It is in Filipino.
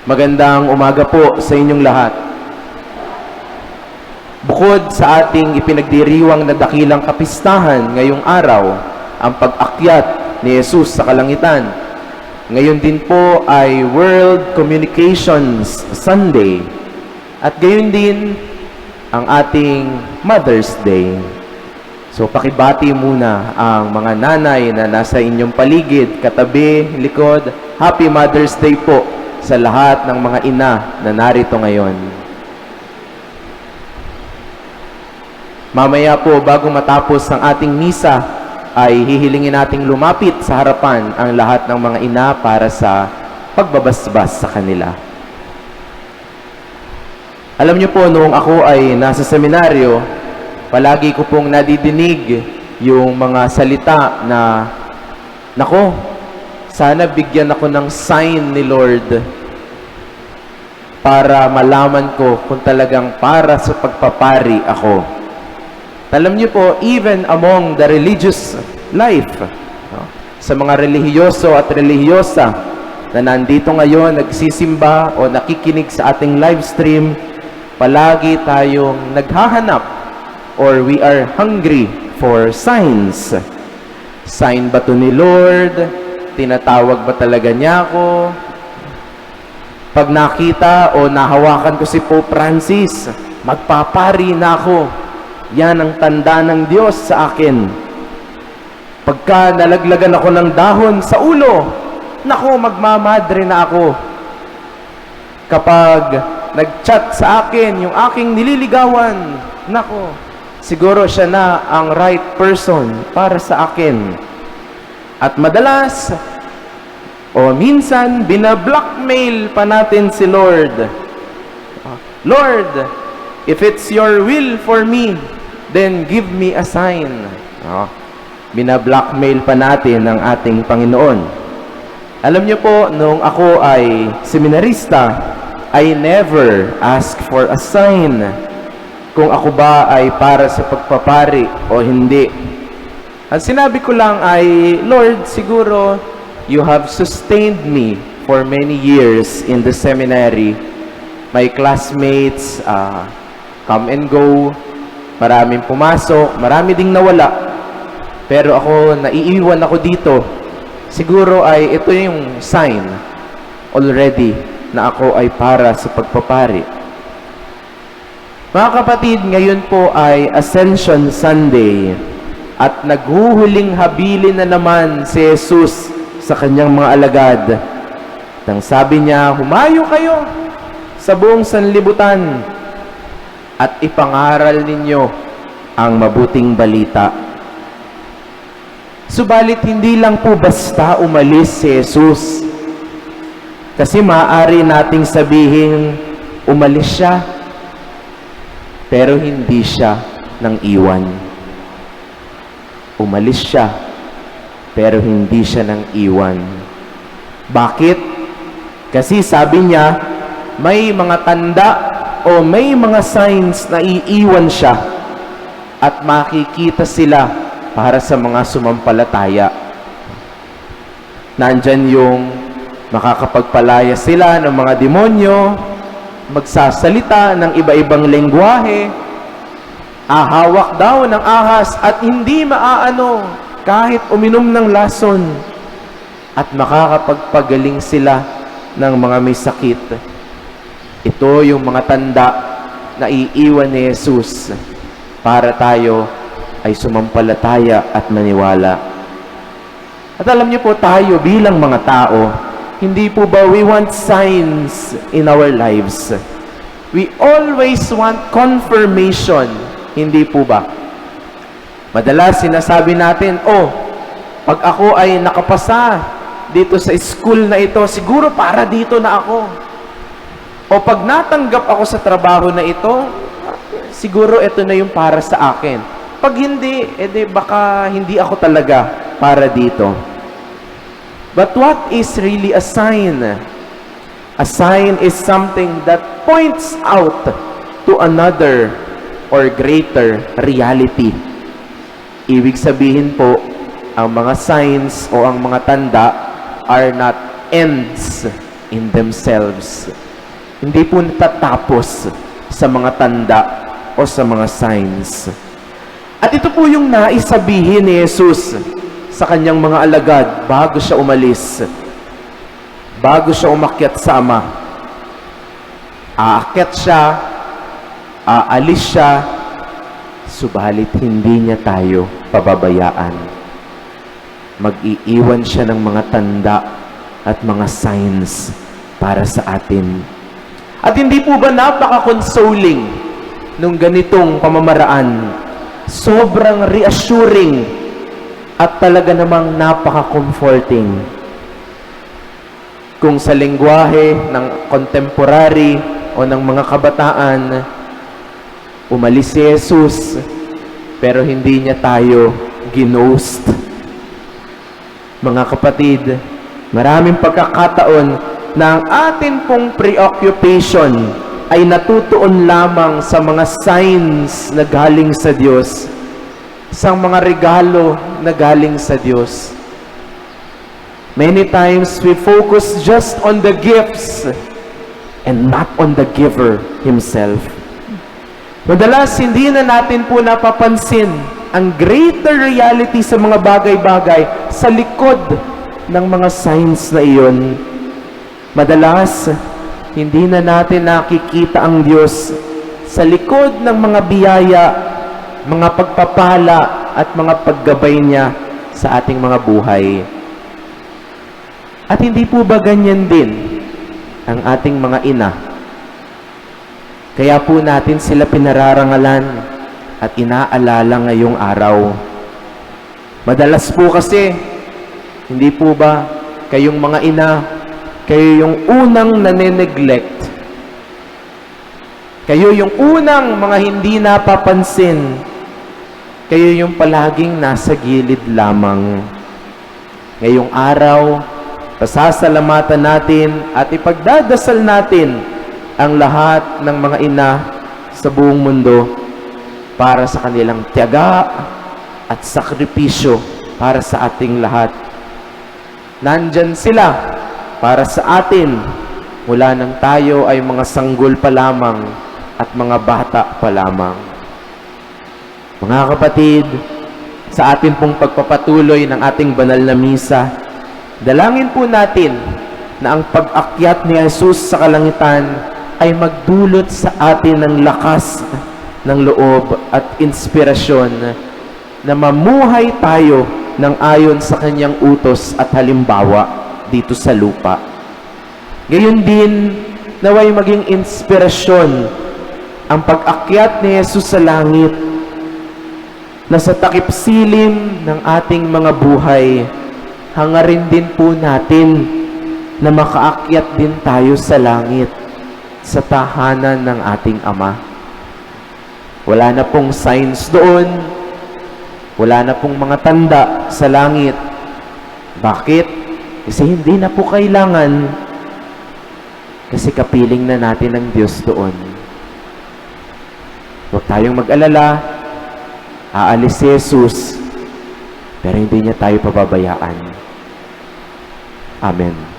Magandang umaga po sa inyong lahat. Bukod sa ating ipinagdiriwang na dakilang kapistahan ngayong araw, ang pag-akyat ni Jesus sa kalangitan, ngayon din po ay World Communications Sunday at gayon din ang ating Mother's Day. So pakibati muna ang mga nanay na nasa inyong paligid, katabi, likod. Happy Mother's Day po sa lahat ng mga ina na narito ngayon. Mamaya po, bago matapos ang ating misa, ay hihilingin nating lumapit sa harapan ang lahat ng mga ina para sa pagbabasbas sa kanila. Alam niyo po, noong ako ay nasa seminaryo, palagi ko pong nadidinig yung mga salita na, nako, sana bigyan ako ng sign ni Lord para malaman ko kung talagang para sa pagpapari ako. Alam niyo po, even among the religious life, sa mga relihiyoso at relihiyosa na nandito ngayon, nagsisimba o nakikinig sa ating live stream, palagi tayong naghahanap or we are hungry for signs. Sign ba to ni Lord? Tinatawag ba talaga niya ako? Pag nakita o nahawakan ko si Pope Francis, magpapari na ako. Yan ang tanda ng Diyos sa akin. Pagka nalaglagan ako ng dahon sa ulo, naku, magmamadre na ako. Kapag nag-chat sa akin yung aking nililigawan, naku, siguro siya na ang right person para sa akin. At madalas, o minsan, binablockmail pa natin si Lord. Lord, if it's your will for me, then give me a sign. Binablockmail pa natin ang ating Panginoon. Alam niyo po, noong ako ay seminarista, I never ask for a sign kung ako ba ay para sa pagpapari o hindi. Ang sinabi ko lang ay, Lord, siguro you have sustained me for many years in the seminary. My classmates come and go, maraming pumasok, marami ding nawala. Pero ako, naiiwan ako dito. Siguro ay ito yung sign already na ako ay para sa pagpapari. Mga kapatid, ngayon po ay Ascension Sunday at naghuhuling habilin na naman si Jesus sa kanyang mga alagad. Nang sabi niya, humayo kayo sa buong sanlibutan at ipangaral ninyo ang mabuting balita. Subalit hindi lang po basta umalis si Jesus. Kasi maaari nating sabihin, umalis siya, pero hindi siya nang iwan. Umalis siya, pero hindi siya nang iwan. Bakit? Kasi sabi niya, may mga tanda o may mga signs na iiwan siya at makikita sila para sa mga sumampalataya. Nandyan yung makakapagpalaya sila ng mga demonyo, magsasalita ng iba-ibang lengguwahe, ahawak daw ng ahas at hindi maaano kahit uminom ng lason, at makakapagpagaling sila ng mga may sakit. Ito yung mga tanda na iiwan ni Jesus para tayo ay sumampalataya at maniwala. At alam niyo po, tayo bilang mga tao, hindi po ba we want signs in our lives? We always want confirmation. Hindi po ba? Madalas sinasabi natin, oh, pag ako ay nakapasa dito sa school na ito, siguro para dito na ako. O pag natanggap ako sa trabaho na ito, siguro ito na yung para sa akin. Pag hindi, edi baka hindi ako talaga para dito. But what is really a sign? A sign is something that points out to another or greater reality. Ibig sabihin po, ang mga signs o ang mga tanda are not ends in themselves. Hindi po natatapos sa mga tanda o sa mga signs. At ito po yung nais sabihin ni Jesus sa kanyang mga alagad bago siya umalis, bago siya umakyat sa Ama. Aakyat siya, aalis siya, subalit hindi niya tayo pababayaan. Mag-iiwan siya ng mga tanda at mga signs para sa atin. At hindi po ba napaka-consoling nung ganitong pamamaraan? Sobrang reassuring at talaga namang napaka-comforting. Kung sa lengguwahe ng contemporary o ng mga kabataan, umalis si Jesus, pero hindi niya tayo ginost. Mga kapatid, maraming pagkakataon na ang atin pong preoccupation ay natutuon lamang sa mga signs na galing sa Diyos, sa mga regalo na galing sa Diyos. Many times we focus just on the gifts and not on the giver Himself. Madalas, hindi na natin po napapansin ang greater reality sa mga bagay-bagay sa likod ng mga signs na iyon. Madalas, hindi na natin nakikita ang Diyos sa likod ng mga biyaya, mga pagpapala at mga paggabay niya sa ating mga buhay. At hindi po ba ganyan din ang ating mga ina? Kaya po natin sila pinararangalan at inaalala ngayong araw. Madalas po kasi, hindi po ba kayong mga ina, kayo yung unang nane-neglect. Kayo yung unang mga hindi napapansin. Kayo yung palaging nasa gilid lamang. Ngayong araw, pasasalamatan natin at ipagdadasal natin ang lahat ng mga ina sa buong mundo para sa kanilang tiyaga at sakripisyo para sa ating lahat. Nandyan sila para sa atin mula nang tayo ay mga sanggol pa lamang at mga bata pa lamang. Mga kapatid, sa atin pong pagpapatuloy ng ating banal na misa, dalangin po natin na ang pag-akyat ni Jesus sa kalangitan ay magdulot sa atin ng lakas ng loob at inspirasyon na mamuhay tayo ng ayon sa kanyang utos at halimbawa dito sa lupa. Gayon din, naway maging inspirasyon ang pag-akyat ni Jesus sa langit na sa takip silim ng ating mga buhay, hangarin din po natin na makaakyat din tayo sa langit, sa tahanan ng ating Ama. Wala na pong signs doon, wala na pong mga tanda sa langit. Bakit? Kasi hindi na po kailangan, kasi kapiling na natin ng Diyos doon. Huwag tayong mag-alala, aalis si Jesus, pero hindi niya tayo pababayaan. Amen.